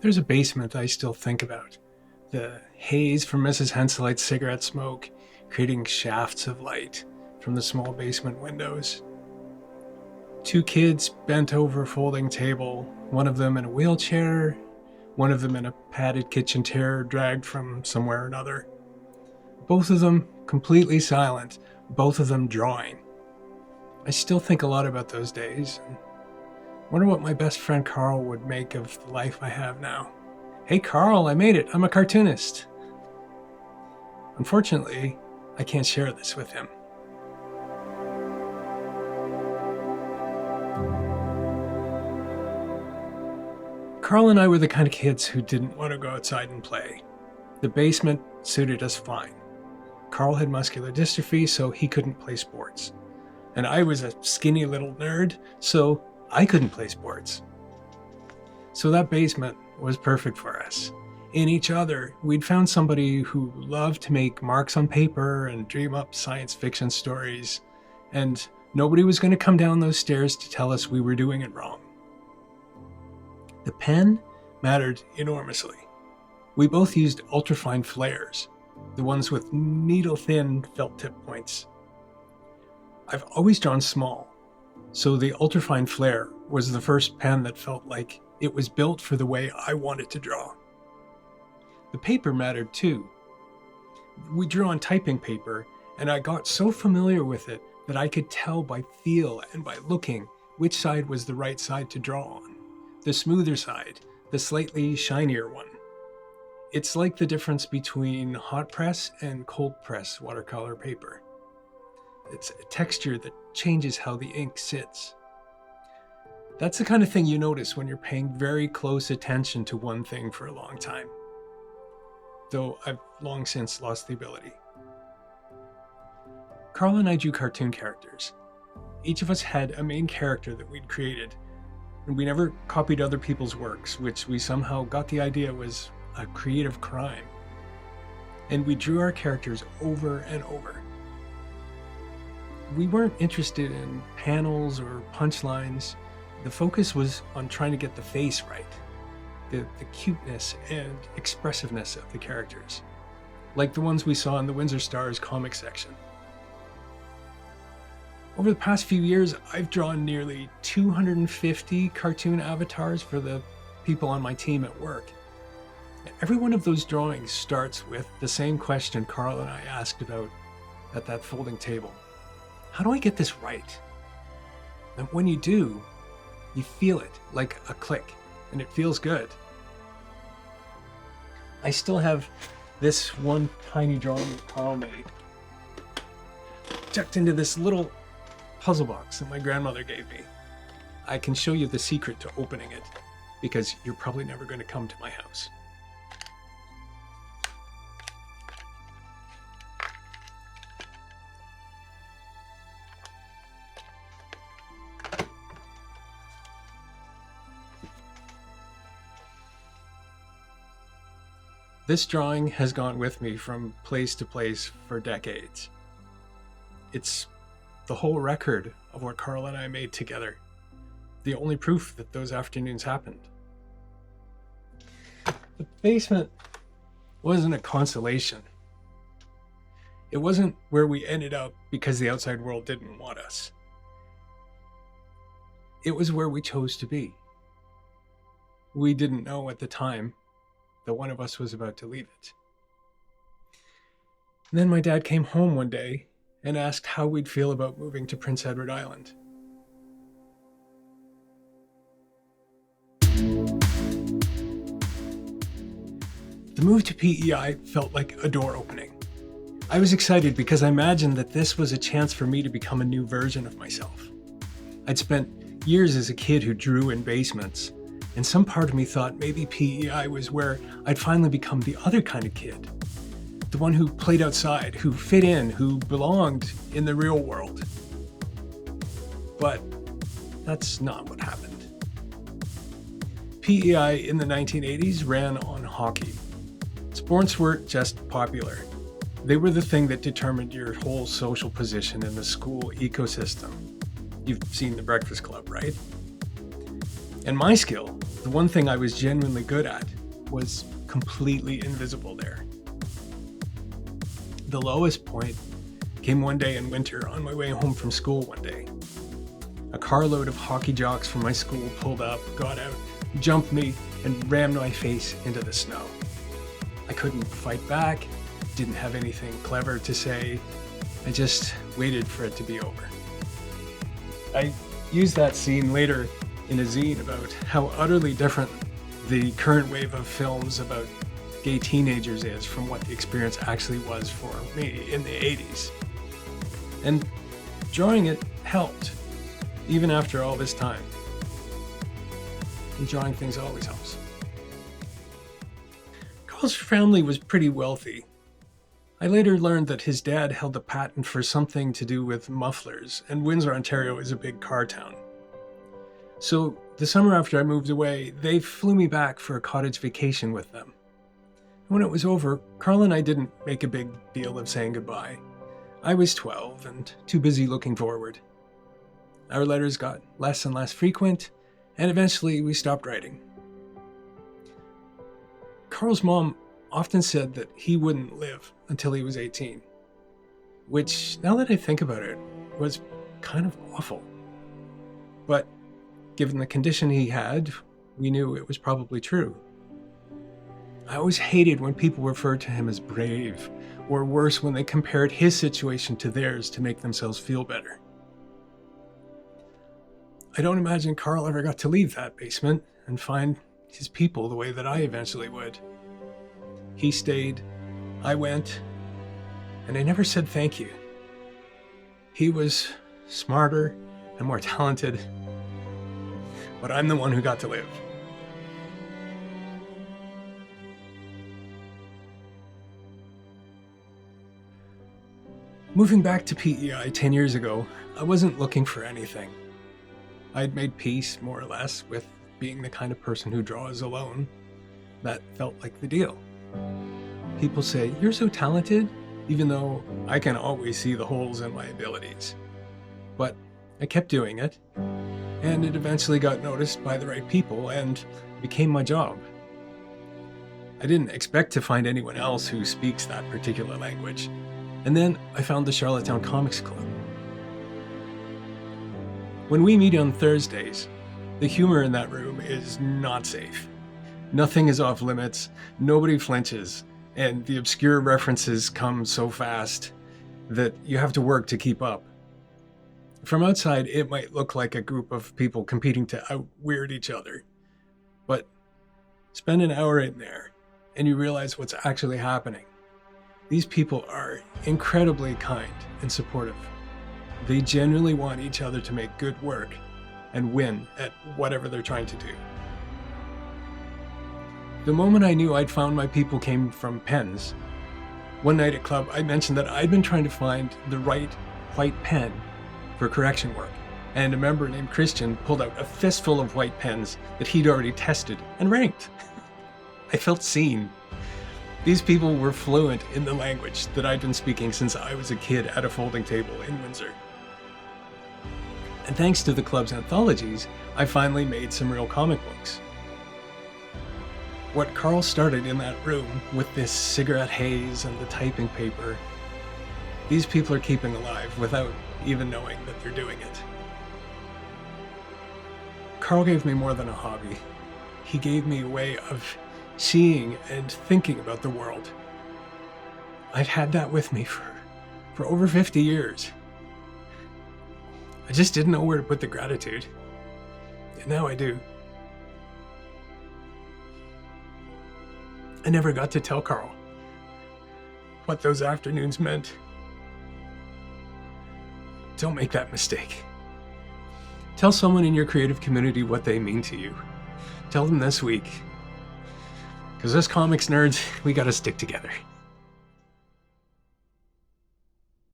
There's a basement I still think about. The haze from Mrs. Henselite's cigarette smoke, creating shafts of light from the small basement windows. Two kids bent over a folding table, one of them in a wheelchair, one of them in a padded kitchen chair dragged from somewhere or another. Both of them completely silent, both of them drawing. I still think a lot about those days, and wonder what my best friend Carl would make of the life I have now. Hey Carl, I made it. I'm a cartoonist. Unfortunately, I can't share this with him. Carl and I were the kind of kids who didn't want to go outside and play. The basement suited us fine. Carl had muscular dystrophy, so he couldn't play sports. And I was a skinny little nerd, so I couldn't play sports. So that basement was perfect for us. In each other, we'd found somebody who loved to make marks on paper and dream up science fiction stories, and nobody was going to come down those stairs to tell us we were doing it wrong. The pen mattered enormously. We both used ultrafine flares, the ones with needle-thin felt tip points. I've always drawn small, so the ultrafine flare was the first pen that felt like it was built for the way I wanted to draw. The paper mattered too. We drew on typing paper, and I got so familiar with it that I could tell by feel and by looking which side was the right side to draw on. The smoother side, the slightly shinier one. It's like the difference between hot press and cold press watercolor paper. It's a texture that changes how the ink sits. That's the kind of thing you notice when you're paying very close attention to one thing for a long time. Though I've long since lost the ability. Carl and I drew cartoon characters. Each of us had a main character that we'd created, and we never copied other people's works, which we somehow got the idea was a creative crime. And we drew our characters over and over. We weren't interested in panels or punchlines. The focus was on trying to get the face right, the cuteness and expressiveness of the characters, like the ones we saw in the Windsor Star's comic section. Over the past few years, I've drawn nearly 250 cartoon avatars for the people on my team at work. Every one of those drawings starts with the same question Carl and I asked about at that folding table. How do I get this right? And when you do, you feel it like a click, and it feels good. I still have this one tiny drawing that Carl made, tucked into this little puzzle box that my grandmother gave me. I can show you the secret to opening it, because you're probably never going to come to my house. This drawing has gone with me from place to place for decades. It's the whole record of what Carl and I made together. The only proof that those afternoons happened. The basement wasn't a consolation. It wasn't where we ended up because the outside world didn't want us. It was where we chose to be. We didn't know at the time that one of us was about to leave it. And then my dad came home one day and asked how we'd feel about moving to Prince Edward Island. The move to PEI felt like a door opening. I was excited because I imagined that this was a chance for me to become a new version of myself. I'd spent years as a kid who drew in basements, and some part of me thought maybe PEI was where I'd finally become the other kind of kid. The one who played outside, who fit in, who belonged in the real world. But that's not what happened. PEI in the 1980s ran on hockey. Sports weren't just popular. They were the thing that determined your whole social position in the school ecosystem. You've seen The Breakfast Club, right? And my skill, the one thing I was genuinely good at, was completely invisible there. The lowest point came one day in winter on my way home from school one day. A carload of hockey jocks from my school pulled up, got out, jumped me, and rammed my face into the snow. I couldn't fight back, didn't have anything clever to say. I just waited for it to be over. I used that scene later in a zine about how utterly different the current wave of films about gay teenagers is from what the experience actually was for me in the 80s. And drawing it helped, even after all this time. And drawing things always helps. Carl's family was pretty wealthy. I later learned that his dad held a patent for something to do with mufflers, and Windsor, Ontario is a big car town. So the summer after I moved away, they flew me back for a cottage vacation with them. When it was over, Carl and I didn't make a big deal of saying goodbye. I was 12 and too busy looking forward. Our letters got less and less frequent, and eventually we stopped writing. Carl's mom often said that he wouldn't live until he was 18, which, now that I think about it, was kind of awful. But given the condition he had, we knew it was probably true. I always hated when people referred to him as brave, or worse, when they compared his situation to theirs to make themselves feel better. I don't imagine Carl ever got to leave that basement and find his people the way that I eventually would. He stayed, I went, and I never said thank you. He was smarter and more talented, but I'm the one who got to live. Moving back to PEI 10 years ago, I wasn't looking for anything. I'd made peace, more or less, with being the kind of person who draws alone. That felt like the deal. People say, "You're so talented," even though I can always see the holes in my abilities. But I kept doing it, and it eventually got noticed by the right people and became my job. I didn't expect to find anyone else who speaks that particular language, and then I found the Charlottetown Comics Club. When we meet on Thursdays, the humor in that room is not safe. Nothing is off limits, nobody flinches, and the obscure references come so fast that you have to work to keep up. From outside, it might look like a group of people competing to out-weird each other, but spend an hour in there and you realize what's actually happening. These people are incredibly kind and supportive. They genuinely want each other to make good work and win at whatever they're trying to do. The moment I knew I'd found my people came from pens. One night at club, I mentioned that I'd been trying to find the right white pen for correction work, and a member named Christian pulled out a fistful of white pens that he'd already tested and ranked. I felt seen. These people were fluent in the language that I'd been speaking since I was a kid at a folding table in Windsor. And thanks to the club's anthologies, I finally made some real comic books. What Carl started in that room with this cigarette haze and the typing paper, these people are keeping alive without even knowing that they're doing it. Carl gave me more than a hobby. He gave me a way of seeing and thinking about the world. I've had that with me for over 50 years. I just didn't know where to put the gratitude. And now I do. I never got to tell Carl what those afternoons meant. Don't make that mistake. Tell someone in your creative community what they mean to you. Tell them this week. Because us comics nerds, we gotta stick together.